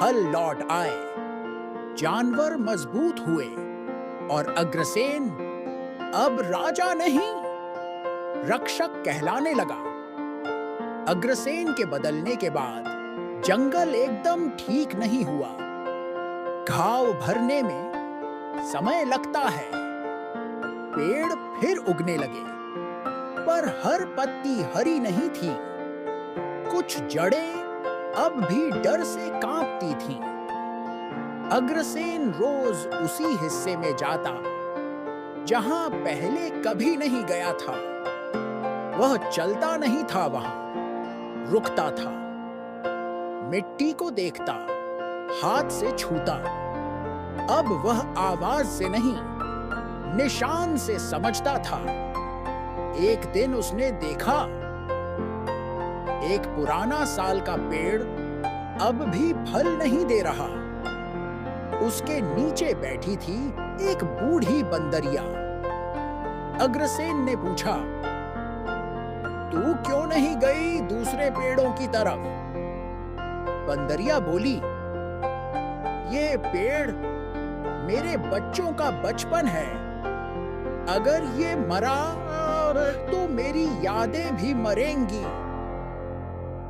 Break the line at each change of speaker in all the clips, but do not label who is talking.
फल लौट आए, जानवर मजबूत हुए और अग्रसेन अब राजा नहीं, रक्षक कहलाने लगा। अग्रसेन के बदलने के बाद जंगल एकदम ठीक नहीं हुआ। घाव भरने में समय लगता है। पेड़ फिर उगने लगे, पर हर पत्ती हरी नहीं थी। कुछ जड़ें अब भी डर से कांपती थीं। अग्रसेन रोज उसी हिस्से में जाता जहां पहले कभी नहीं गया था। वह चलता नहीं था, वहां रुकता था, मिट्टी को देखता, हाथ से छूता। अब वह आवाज से नहीं, निशान से समझता था। एक दिन उसने देखा, एक पुराना साल का पेड़ अब भी फल नहीं दे रहा। उसके नीचे बैठी थी एक बूढ़ी बंदरिया। अग्रसेन ने पूछा, तू क्यों नहीं गई दूसरे पेड़ों की तरफ? बंदरिया बोली, ये पेड़ मेरे बच्चों का बचपन है। अगर ये मरा तो मेरी यादें भी मरेंगी।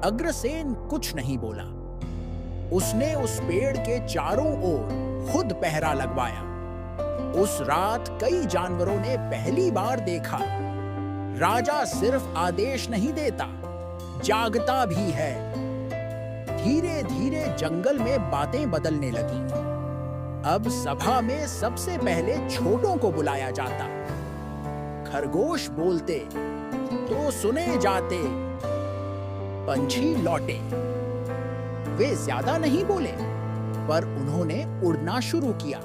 अग्रसेन कुछ नहीं बोला। उसने उस पेड़ के चारों ओर खुद पहरा लगवाया। उस रात कई जानवरों ने पहली बार देखा, राजा सिर्फ आदेश नहीं देता, जागता भी है। धीरे धीरे जंगल में बातें बदलने लगी। अब सभा में सबसे पहले छोटों को बुलाया जाता। खरगोश बोलते तो सुने जाते। पंछी लौटे। वे ज्यादा नहीं बोले, पर उन्होंने उड़ना शुरू किया,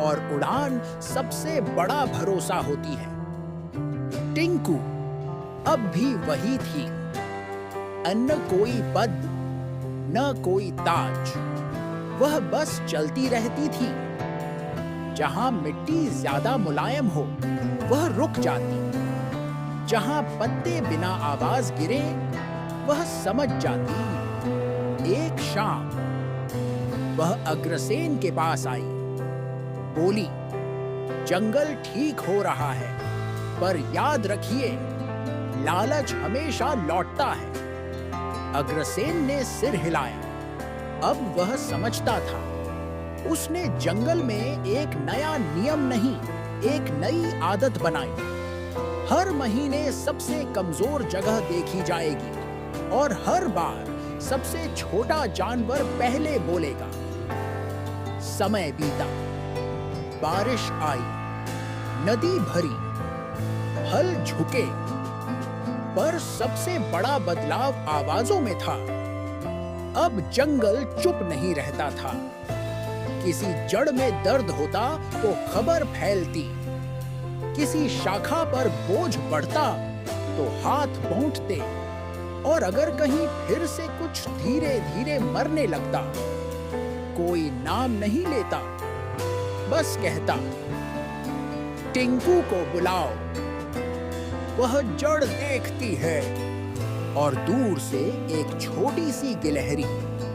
और उड़ान सबसे बड़ा भरोसा होती है। टिंकू अब भी वही थी, न कोई पद न कोई ताज। वह बस चलती रहती थी। जहां मिट्टी ज्यादा मुलायम हो, वह रुक जाती। जहां पत्ते बिना आवाज गिरे, वह समझ जाती। एक शाम वह अग्रसेन के पास आई। बोली, जंगल ठीक हो रहा है, पर याद रखिए, लालच हमेशा लौटता है। अग्रसेन ने सिर हिलाया। अब वह समझता था। उसने जंगल में एक नया नियम नहीं, एक नई आदत बनाई। हर महीने सबसे कमजोर जगह देखी जाएगी, और हर बार सबसे छोटा जानवर पहले बोलेगा। समय बीता, बारिश आई, नदी भरी, हल झुके, पर सबसे बड़ा बदलाव आवाजों में था। अब जंगल चुप नहीं रहता था। किसी जड़ में दर्द होता तो खबर फैलती, किसी शाखा पर बोझ बढ़ता तो हाथ पहुंचते, और अगर कहीं फिर से कुछ धीरे धीरे मरने लगता, कोई नाम नहीं लेता, बस कहता, टिंकू को बुलाओ। वह जड़ देखती है, और दूर से एक छोटी सी गिलहरी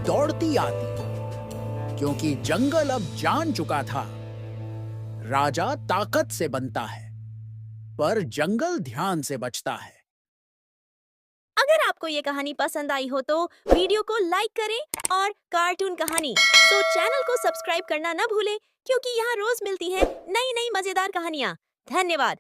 दौड़ती आती, क्योंकि जंगल अब जान चुका था, राजा ताकत से बनता है, पर जंगल ध्यान से बचता है।
अगर आपको ये कहानी पसंद आई हो तो वीडियो को लाइक करें, और कार्टून कहानी तो चैनल को सब्सक्राइब करना न भूलें, क्योंकि यहाँ रोज मिलती हैं नई नई मजेदार कहानियाँ। धन्यवाद।